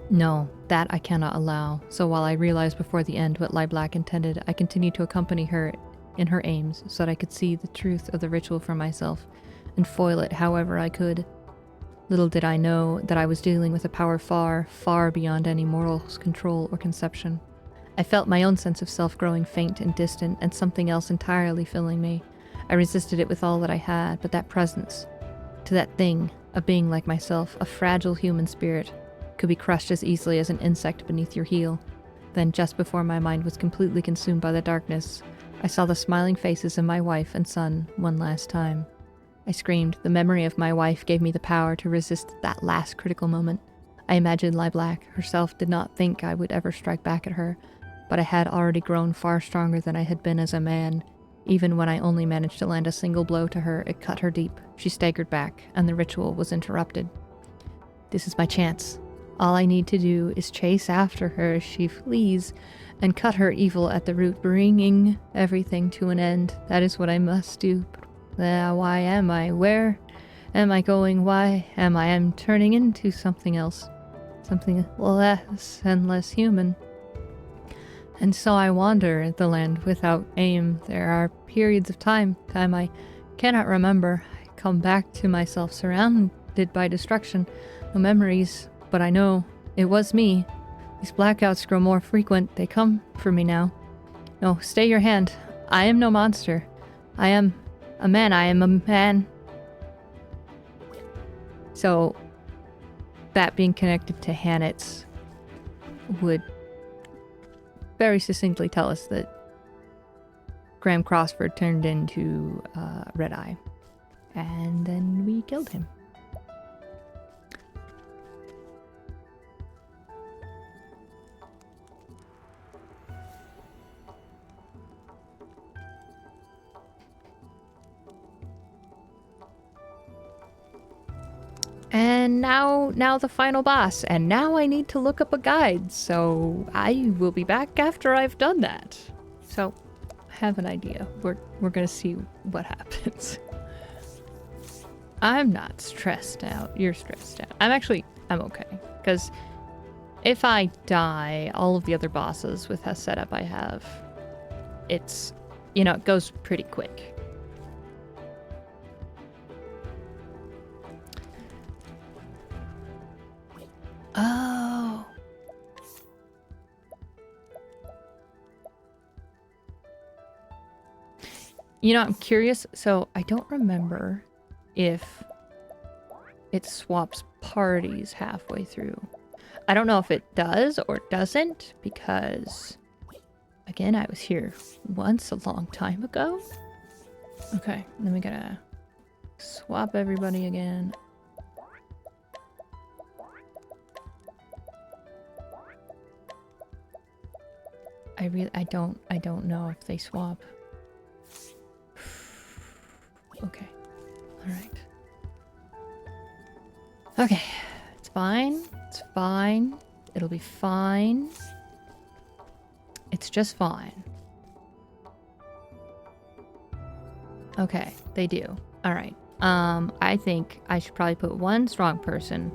No, that I cannot allow, so while I realized before the end what Lilac intended, I continued to accompany her in her aims so that I could see the truth of the ritual for myself, and foil it however I could. Little did I know that I was dealing with a power far, far beyond any mortal's control or conception. I felt my own sense of self growing faint and distant, and something else entirely filling me. I resisted it with all that I had, but that presence, to that thing, a being like myself, a fragile human spirit, could be crushed as easily as an insect beneath your heel. Then, just before my mind was completely consumed by the darkness, I saw the smiling faces of my wife and son one last time. I screamed. The memory of my wife gave me the power to resist that last critical moment. I imagined Lilac herself did not think I would ever strike back at her, but I had already grown far stronger than I had been as a man. Even when I only managed to land a single blow to her, it cut her deep. She staggered back, and the ritual was interrupted. This is my chance. All I need to do is chase after her as she flees and cut her evil at the root, bringing everything to an end. That is what I must do. Why am I? Where am I going? Why am I? I'm turning into something else. Something less and less human. And so I wander the land without aim. There are periods of time I cannot remember. I come back to myself surrounded by destruction. No memories, but I know it was me. These blackouts grow more frequent. They come for me now. No, stay your hand. I am no monster. I am a man. I am a man. So, that being connected to Hanitz would very succinctly tell us that Graham Crossford turned into Red Eye. And then we killed him. And now the final boss. And now I need to look up a guide. So I will be back after I've done that. So I have an idea. We're gonna see what happens. I'm not stressed out. You're stressed out. I'm okay. Because if I die, all of the other bosses with the setup I have, it's, it goes pretty quick. Oh. I'm curious. So I don't remember if it swaps parties halfway through. I don't know if it does or doesn't because, again, I was here once a long time ago. Okay, then we gotta swap everybody again. I don't know if they swap. Okay. Alright. Okay. It's fine. It's fine. It'll be fine. It's just fine. Okay, they do. Alright. I think I should probably put one strong person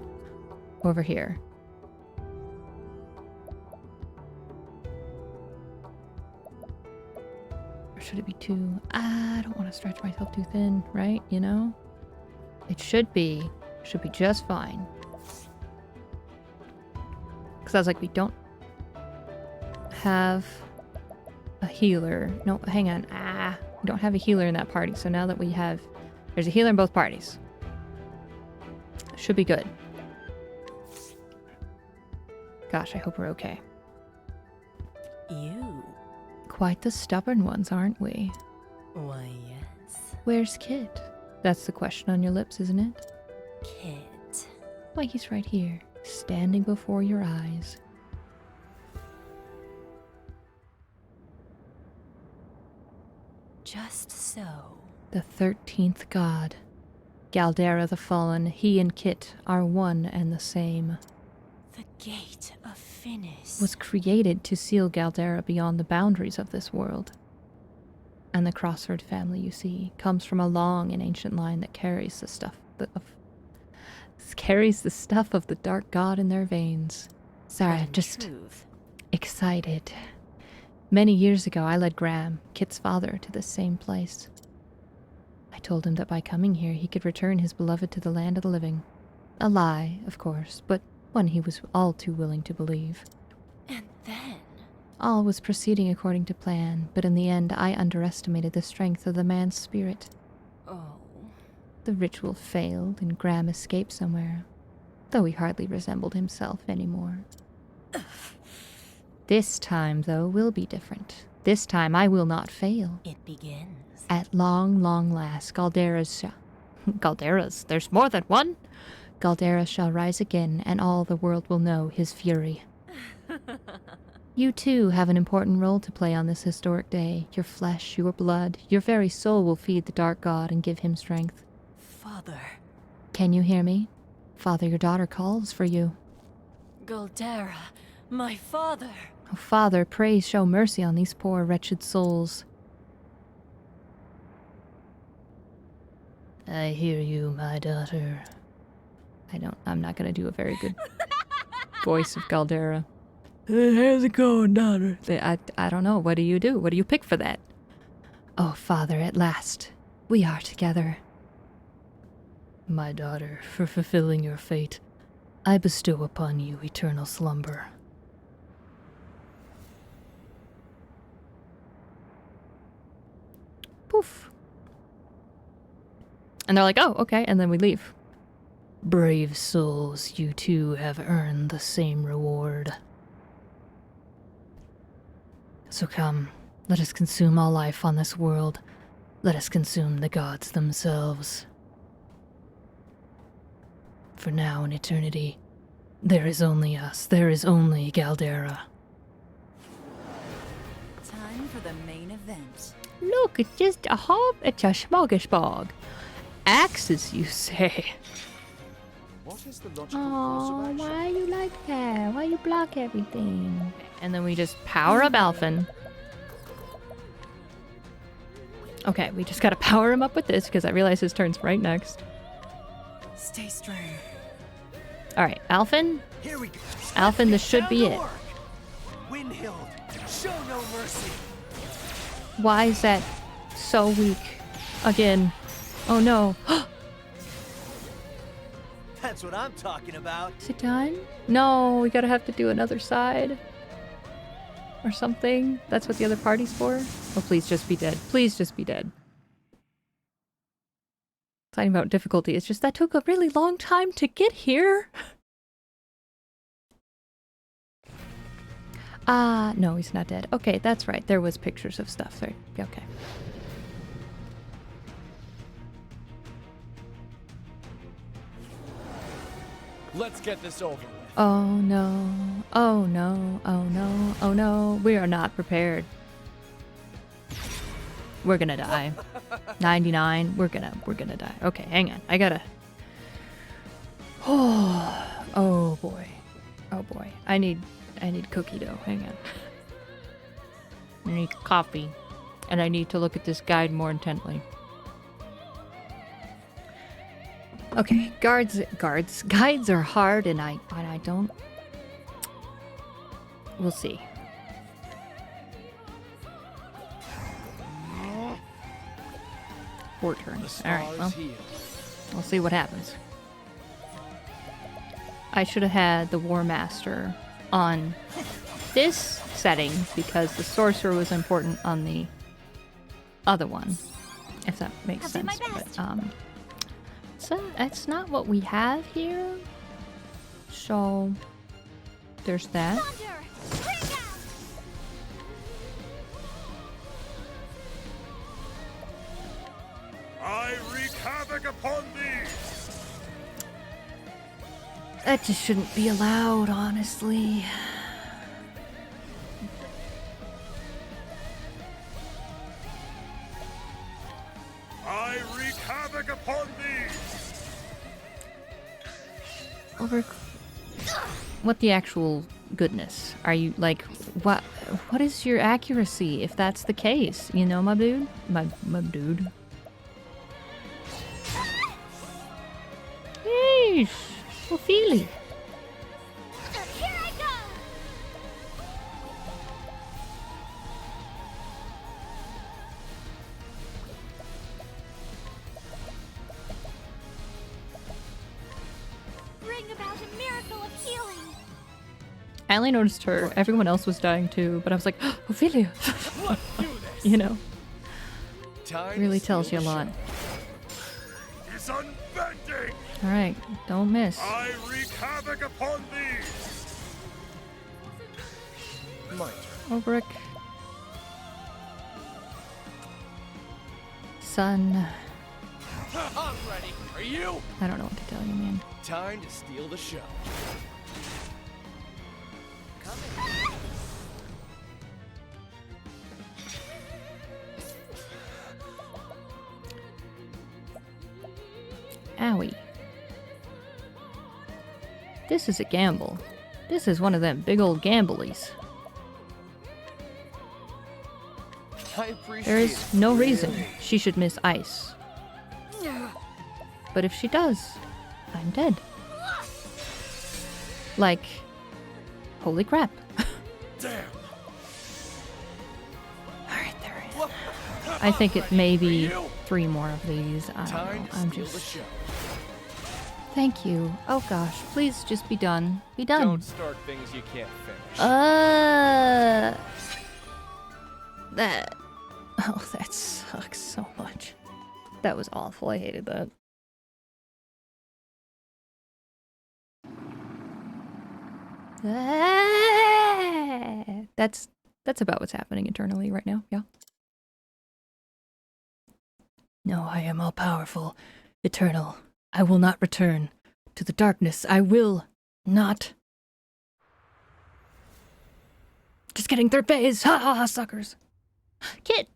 over here. Or should it be two? I don't want to stretch myself too thin, right? It should be just fine. Because I was like, we don't have a healer. No, hang on. We don't have a healer in that party. So now that there's a healer in both parties. Should be good. Gosh, I hope we're okay. You? Quite the stubborn ones, aren't we? Why, yes. Where's Kit? That's the question on your lips, isn't it? Kit. Why, he's right here, standing before your eyes. Just so. The 13th god. Galdera the Fallen, he and Kit are one and the same. The Gate of Finis. Was created to seal Galdera beyond the boundaries of this world. And the Crossford family, you see, comes from a long and ancient line that carries the stuff of the dark god in their veins. Sorry, I'm just excited. Many years ago, I led Graham, Kit's father, to this same place. I told him that by coming here, he could return his beloved to the land of the living. A lie, of course, but one he was all too willing to believe. And then? All was proceeding according to plan, but in the end, I underestimated the strength of the man's spirit. Oh. The ritual failed, and Graham escaped somewhere, though he hardly resembled himself anymore. This time, though, will be different. This time, I will not fail. It begins. At long, long last, Galdera's? There's more than one? Galdera shall rise again, and all the world will know his fury. You too have an important role to play on this historic day. Your flesh, your blood, your very soul will feed the dark god and give him strength. Father. Can you hear me? Father, your daughter calls for you. Galdera, my father. Oh, Father, pray show mercy on these poor wretched souls. I hear you, my daughter. I'm not gonna do a very good voice of Galdera. How's it going, daughter? I don't know. What do you do? What do you pick for that? Oh, Father, at last, we are together. My daughter, for fulfilling your fate, I bestow upon you eternal slumber. Poof. And they're like, oh, okay, and then we leave. Brave souls, you too have earned the same reward. So come, let us consume all life on this world. Let us consume the gods themselves. For now in eternity, there is only us. There is only Galdera. Time for the main event. Look, it's just a hob, it's a smorgasbord. Axes, you say? What is the logical Oh, course of why action? you like that? Why you block everything? And then we just power up Alphen. Okay, we just gotta power him up with this because I realize his turn's right next. Stay strong. Alright, Alphen. Here we go. Alphen, this should be Down to it. work. Windhild, show no mercy. Why is that so weak? Again. Oh no. That's what I'm talking about. Is it done? No, we gotta have to do another side. Or something. That's what the other party's for? Oh, please just be dead. Please just be dead. Talking about difficulty, it's just that took a really long time to get here. No, he's not dead. Okay, that's right. There was pictures of stuff there. Okay. Let's get this over with. Oh no. Oh no. Oh no. Oh no. We are not prepared. We're gonna die. 99. We're gonna die. Okay, hang on. I gotta. Oh boy. Oh boy. I need cookie dough. Hang on. I need coffee. And I need to look at this guide more intently. Okay, guides are hard, and I don't. We'll see. Four turns. All right, well, we'll see what happens. I should have had the War Master on this setting because the sorcerer was important on the other one, if that makes I'll do my sense. best. But so that's not what we have here. So there's that. Thunder! Bring out! I wreak havoc upon thee! That just shouldn't be allowed, honestly. I wreak havoc upon thee! Over. What the actual goodness? Are you like what? What is your accuracy if that's the case? You know, my dude, my dude. Yeesh, well, feely. Here I go! Bring about a miracle of healing! I only noticed her. Everyone else was dying too, but I was like, Ophelia. Let's do this! You know, Time really to tells you steal a the lot. show. He's unbending! All right, don't miss. I wreak havoc upon thee! My turn. Obrick. Sun. I'm ready. Are you? I don't know what to tell you, man. Time to steal the show. Owie. This is a gamble. This is one of them big old gamblies. I appreciate There is it. no reason she should miss ice. But if she does, I'm dead. Like, holy crap. Damn. Alright, there is. I think it may be 3 more of these. I don't Time know. to I'm steal the just... show. Thank you. Oh gosh, please just be done. Be done. Don't start things you can't finish. That... Oh, that sucks so much. That was awful. I hated that. That's about what's happening internally right now, yeah. No, I am all powerful, eternal. I will not return to the darkness. I will not. Just getting 3rd phase. Ha ha ha, suckers. Kid.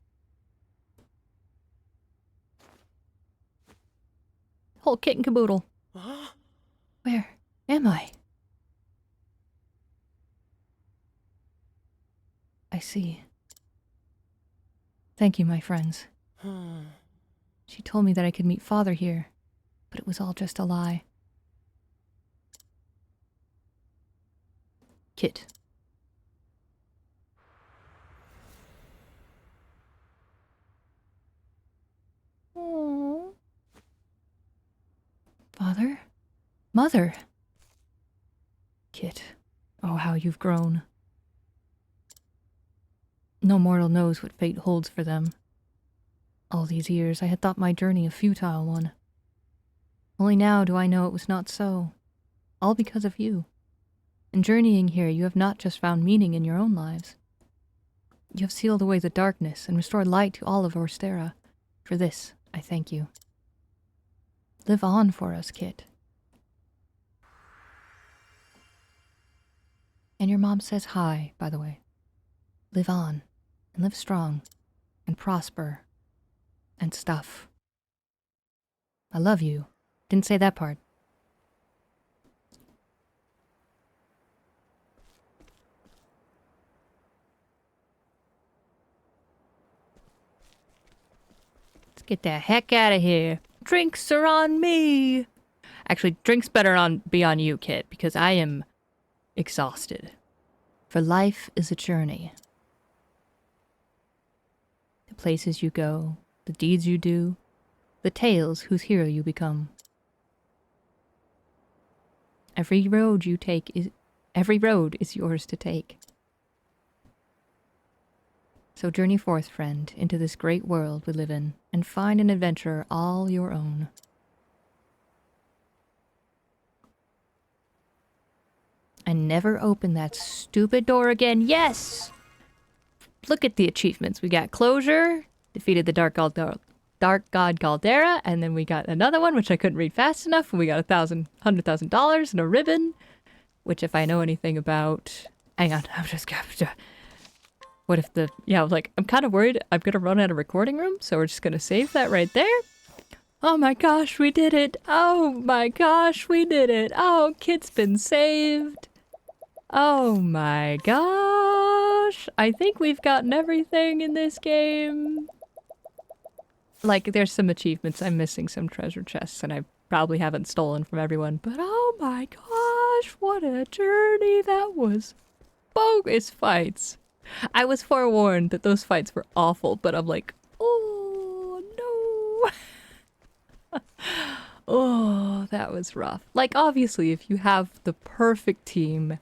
Whole kit and caboodle. Huh? Where am I? I see. Thank you, my friends. She told me that I could meet Father here, but it was all just a lie. Kit. Aww. Father? Mother? Kit. Oh, how you've grown. No mortal knows what fate holds for them. All these years I had thought my journey a futile one. Only now do I know it was not so. All because of you. In journeying here, you have not just found meaning in your own lives. You have sealed away the darkness and restored light to all of Orstera. For this, I thank you. Live on for us, Kit. And your mom says hi, by the way. Live on, and live strong, and prosper, and stuff. I love you. Didn't say that part. Let's get the heck out of here. Drinks are on me. Actually, drinks better be on you, Kit, because I am exhausted. For life is a journey. The places you go, the deeds you do, the tales whose hero you become. Every road is yours to take. So journey forth, friend, into this great world we live in, and find an adventure all your own. And never open that stupid door again. Yes! Look at the achievements. We got closure, defeated the Dark God Caldera, and then we got another one, which I couldn't read fast enough, and we got $100,000 and a ribbon, which if I know anything about... Hang on, I'm just... What if the... Yeah, like, I'm kind of worried I'm going to run out of recording room, so we're just going to save that right there. Oh my gosh, we did it! Oh my gosh, we did it! Oh, Kit's been saved! Oh my gosh! I think we've gotten everything in this game. Like, there's some achievements. I'm missing some treasure chests, and I probably haven't stolen from everyone. But oh my gosh, what a journey that was. Bogus fights. I was forewarned that those fights were awful, but I'm like, oh no. Oh, that was rough. Like, obviously, if you have the perfect team,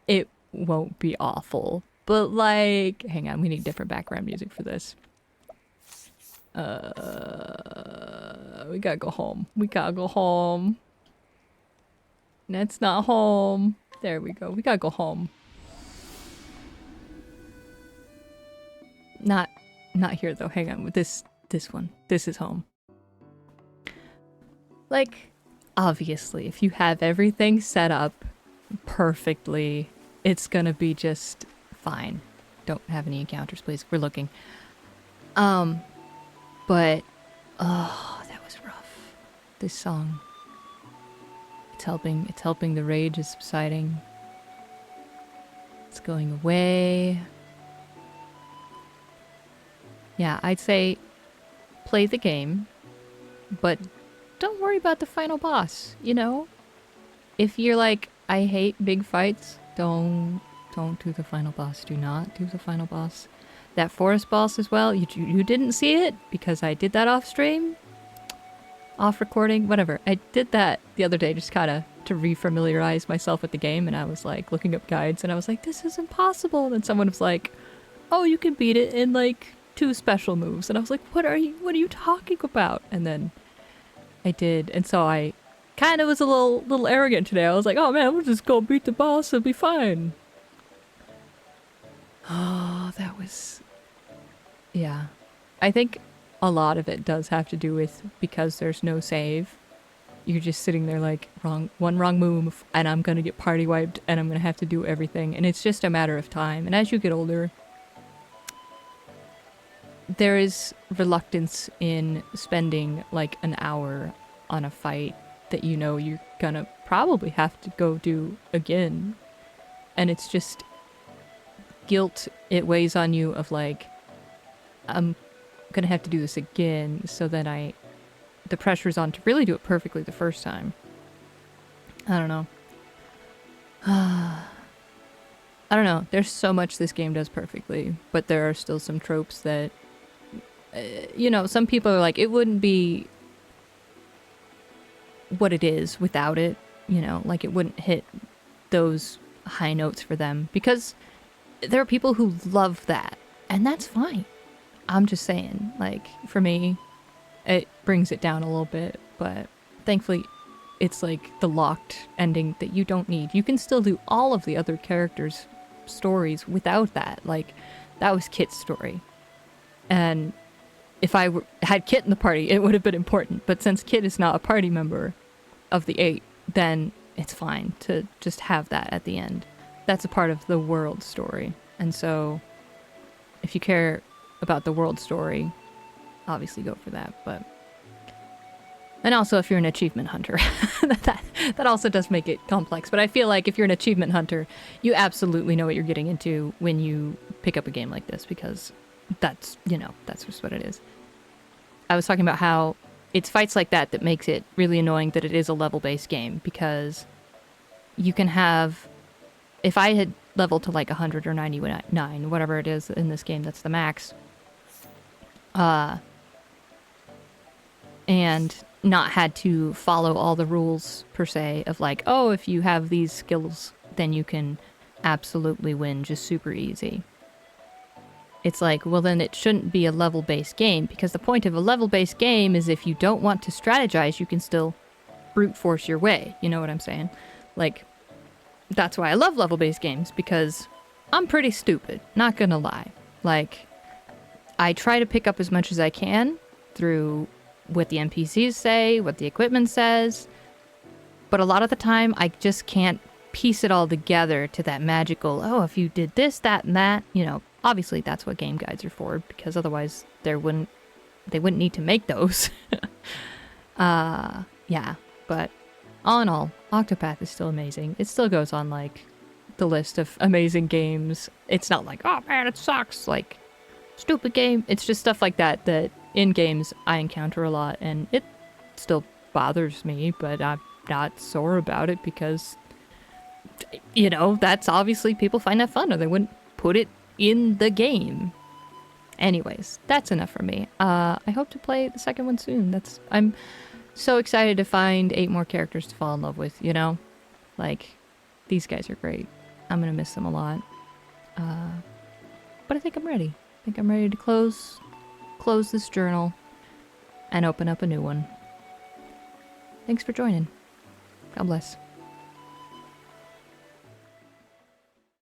it won't be awful. But like, hang on, we need different background music for this. We gotta go home. We gotta go home. That's not home. There we go. We gotta go home. Not here though. Hang on with this one. This is home. Like, obviously, if you have everything set up perfectly, it's gonna be just fine. Don't have any encounters, please. We're looking. But oh, that was rough. This song. It's helping the rage is subsiding. It's going away. Yeah, I'd say play the game, but don't worry about the final boss, you know? If you're like, I hate big fights, don't do the final boss. Do not do the final boss. That forest boss as well, you didn't see it because I did that off stream, off recording, whatever. I did that the other day just kind of to refamiliarize myself with the game, and I was like looking up guides and I was like, this is impossible. And then someone was like, oh, you can beat it in like 2 special moves. And I was like, what are you talking about? And then I did, and so I kind of was a little arrogant today. I was like, oh man, we'll just go beat the boss, it'll be fine. Oh, that was... Yeah. I think a lot of it does have to do with because there's no save. You're just sitting there like, one wrong move, and I'm gonna get party wiped, and I'm gonna have to do everything. And it's just a matter of time. And as you get older, there is reluctance in spending like an hour on a fight that you know you're gonna probably have to go do again. And it's just guilt. It weighs on you of like, I'm gonna have to do this again, so then the pressure's on to really do it perfectly the first time. I don't know. I don't know. There's so much this game does perfectly, but there are still some tropes that, you know, some people are like, it wouldn't be what it is without it, you know, like it wouldn't hit those high notes for them, because there are people who love that, and that's fine. I'm just saying, like, for me, it brings it down a little bit, but thankfully it's like the locked ending that you don't need. You can still do all of the other characters' stories without that. Like, that was Kit's story. And if I had Kit in the party, it would have been important. But since Kit is not a party member of the 8, then it's fine to just have that at the end. That's a part of the world story. And so if you care about the world story, obviously go for that. But and also if you're an achievement hunter, that also does make it complex. But I feel like if you're an achievement hunter, you absolutely know what you're getting into when you pick up a game like this, because that's, you know, that's just what it is. I was talking about how it's fights like that that makes it really annoying that it is a level-based game, because you can have, if I had leveled to like 100 or 99, whatever it is in this game, that's the max, and not had to follow all the rules per se of like, oh, if you have these skills, then you can absolutely win just super easy. It's like, well, then it shouldn't be a level-based game, because the point of a level-based game is if you don't want to strategize, you can still brute force your way. You know what I'm saying? Like, that's why I love level-based games, because I'm pretty stupid, not gonna lie. Like, I try to pick up as much as I can through what the NPCs say, what the equipment says, but a lot of the time I just can't piece it all together to that magical, oh, if you did this, that, and that, you know. Obviously, that's what game guides are for, because otherwise they wouldn't need to make those. Yeah, but all in all, Octopath is still amazing. It still goes on, like, the list of amazing games. It's not like, oh man, it sucks, like, stupid game. It's just stuff like that that in games I encounter a lot, and it still bothers me, but I'm not sore about it because, you know, that's obviously people find that fun, or they wouldn't put it in the game. Anyways, that's enough for me. I hope to play the second one soon. I'm so excited to find 8 more characters to fall in love with, you know? Like, these guys are great. I'm gonna miss them a lot. But I think I'm ready. I think I'm ready to close this journal and open up a new one. Thanks for joining. God bless.